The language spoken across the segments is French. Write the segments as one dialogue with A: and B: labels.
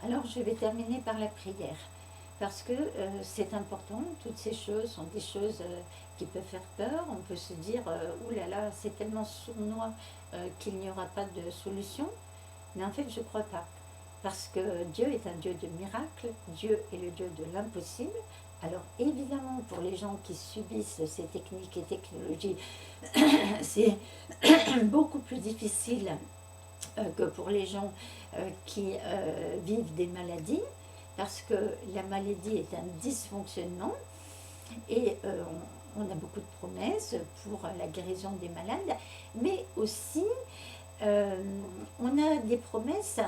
A: Alors je vais terminer par la prière, parce que c'est important, toutes ces choses sont des choses qui peuvent faire peur, on peut se dire, ouh là là, c'est tellement sournois qu'il n'y aura pas de solution, mais en fait je ne crois pas, parce que Dieu est un Dieu de miracles, Dieu est le Dieu de l'impossible. Alors évidemment, pour les gens qui subissent ces techniques et technologies, c'est beaucoup plus difficile que pour les gens qui vivent des maladies, parce que la maladie est un dysfonctionnement et on a beaucoup de promesses pour la guérison des malades, mais aussi on a des promesses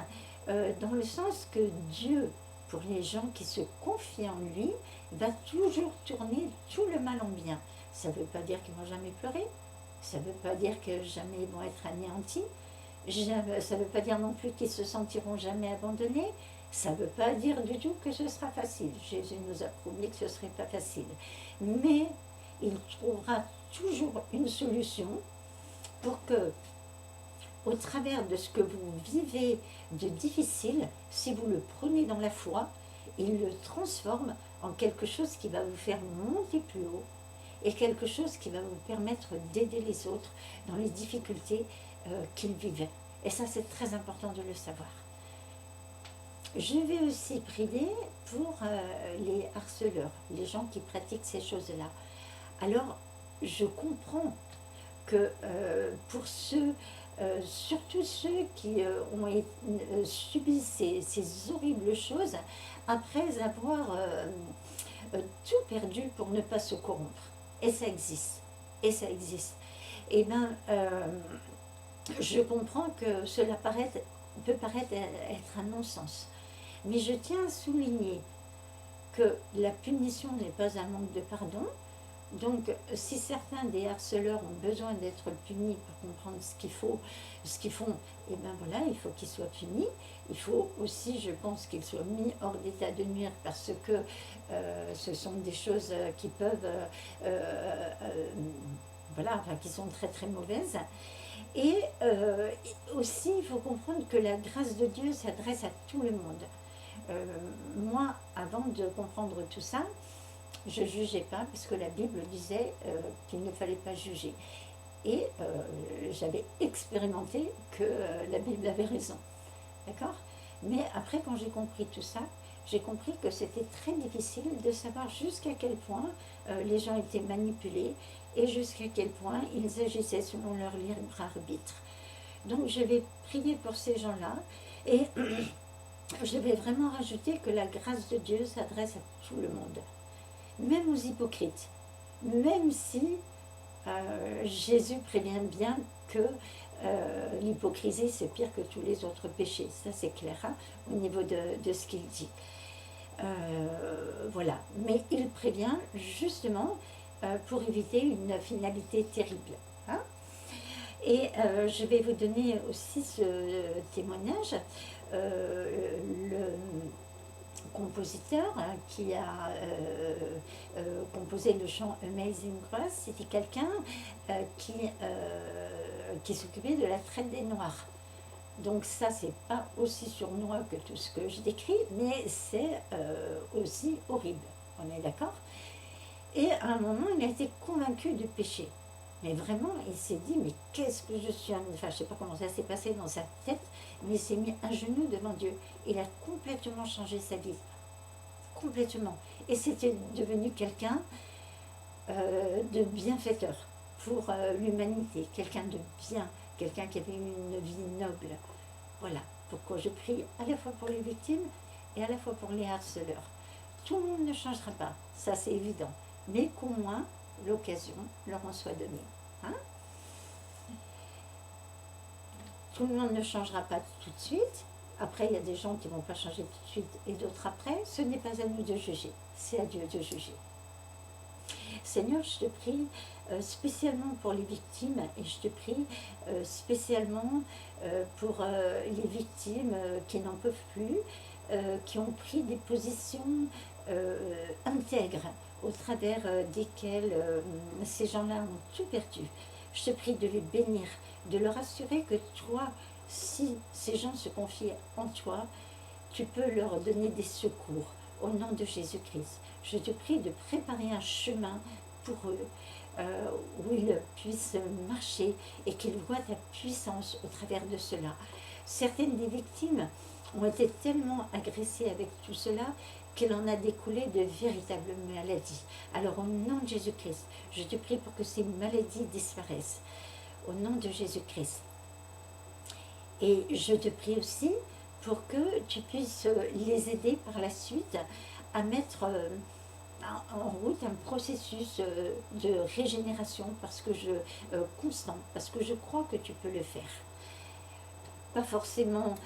A: dans le sens que Dieu, pour les gens qui se confient en lui, va toujours tourner tout le mal en bien. Ça ne veut pas dire qu'ils ne vont jamais pleurer, ça ne veut pas dire que jamais ils vont être anéantis, ça ne veut pas dire non plus qu'ils se sentiront jamais abandonnés, ça ne veut pas dire du tout que ce sera facile. Jésus nous a promis que ce ne serait pas facile. Mais il trouvera toujours une solution pour que, au travers de ce que vous vivez de difficile, si vous le prenez dans la foi, il le transforme en quelque chose qui va vous faire monter plus haut et quelque chose qui va vous permettre d'aider les autres dans les difficultés qu'ils vivaient. Et ça, c'est très important de le savoir. Je vais aussi prier pour les harceleurs, les gens qui pratiquent ces choses-là. Alors, je comprends que pour ceux, surtout ceux qui ont subi ces horribles choses, après avoir tout perdu pour ne pas se corrompre. Et ça existe. Et ça existe. Eh bien, je comprends que cela peut paraître être un non-sens. Mais je tiens à souligner que la punition n'est pas un manque de pardon. Donc, si certains des harceleurs ont besoin d'être punis pour comprendre ce qu'ils font, et bien voilà, il faut qu'ils soient punis. Il faut aussi, je pense, qu'ils soient mis hors d'état de nuire parce que ce sont des choses qui peuvent, voilà, enfin, qui sont très très mauvaises. Et aussi, il faut comprendre que la grâce de Dieu s'adresse à tout le monde. Moi, avant de comprendre tout ça, je ne jugeais pas parce que la Bible disait qu'il ne fallait pas juger. Et j'avais expérimenté que la Bible avait raison. D'accord ? Mais après, quand j'ai compris tout ça, j'ai compris que c'était très difficile de savoir jusqu'à quel point les gens étaient manipulés et jusqu'à quel point ils agissaient selon leur libre arbitre. Donc je vais prier pour ces gens-là et je vais vraiment rajouter que la grâce de Dieu s'adresse à tout le monde, même aux hypocrites, même si Jésus prévient bien que l'hypocrisie c'est pire que tous les autres péchés, ça c'est clair hein, au niveau de ce qu'il dit. Voilà, mais il prévient justement pour éviter une finalité terrible. Hein. Et je vais vous donner aussi ce témoignage. Le compositeur hein, qui a composé le chant Amazing Grace, c'était quelqu'un qui s'occupait de la traite des Noirs. Donc ça, c'est pas aussi sournois que tout ce que je décris, mais c'est aussi horrible. On est d'accord ? Et à un moment, il a été convaincu du péché. Mais vraiment, il s'est dit, mais qu'est-ce que je suis... Enfin, je ne sais pas comment ça s'est passé dans sa tête, mais il s'est mis à genoux devant Dieu. Il a complètement changé sa vie. Complètement. Et c'était devenu quelqu'un de bienfaiteur pour l'humanité. Quelqu'un de bien, quelqu'un qui avait une vie noble. Voilà pourquoi je prie à la fois pour les victimes et à la fois pour les harceleurs. Tout le monde ne changera pas, ça c'est évident, mais qu'au moins l'occasion leur en soit donnée. Hein? Tout le monde ne changera pas tout de suite. Après, il y a des gens qui ne vont pas changer tout de suite et d'autres après. Ce n'est pas à nous de juger, c'est à Dieu de juger. Seigneur, je te prie spécialement pour les victimes et je te prie spécialement pour les victimes qui n'en peuvent plus, qui ont pris des positions intègres au travers desquelles ces gens-là ont tout perdu. Je te prie de les bénir, de leur assurer que toi, si ces gens se confient en toi, tu peux leur donner des secours. Au nom de Jésus-Christ, je te prie de préparer un chemin pour eux, où ils puissent marcher et qu'ils voient ta puissance au travers de cela. Certaines des victimes ont été tellement agressées avec tout cela qu'il en a découlé de véritables maladies. Alors au nom de Jésus-Christ, je te prie pour que ces maladies disparaissent. Au nom de Jésus-Christ. Et je te prie aussi pour que tu puisses les aider par la suite à mettre en route un processus de régénération constant, parce que je crois que tu peux le faire. Pas forcément,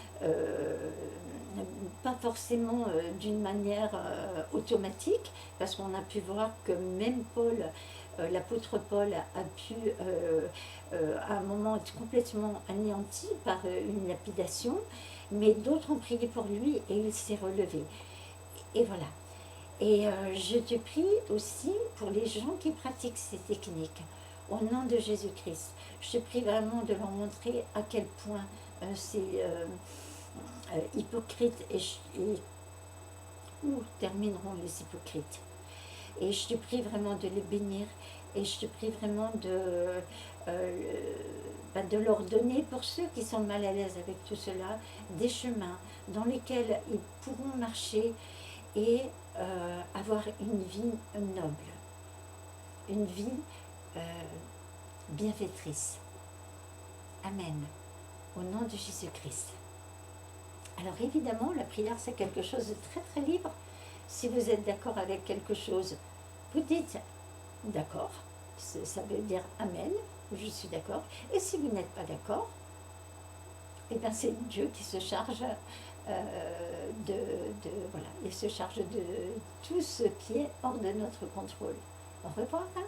A: d'une manière automatique, parce qu'on a pu voir que même Paul, l'apôtre Paul, a pu à un moment être complètement anéanti par une lapidation, mais d'autres ont prié pour lui et il s'est relevé. Et voilà. Et je te prie aussi pour les gens qui pratiquent ces techniques, au nom de Jésus-Christ. Je te prie vraiment de leur montrer à quel point c'est hypocrite et où termineront les hypocrites. Et je te prie vraiment de les bénir et je te prie vraiment de leur donner, pour ceux qui sont mal à l'aise avec tout cela, des chemins dans lesquels ils pourront marcher et avoir une vie noble, une vie bienfaitrice. Amen. Au nom de Jésus-Christ. Alors évidemment, la prière, c'est quelque chose de très très libre. Si vous êtes d'accord avec quelque chose, vous dites d'accord, ça veut dire Amen, je suis d'accord. Et si vous n'êtes pas d'accord, eh bien c'est Dieu qui se charge voilà, il se charge de tout ce qui est hors de notre contrôle. Au revoir. Hein.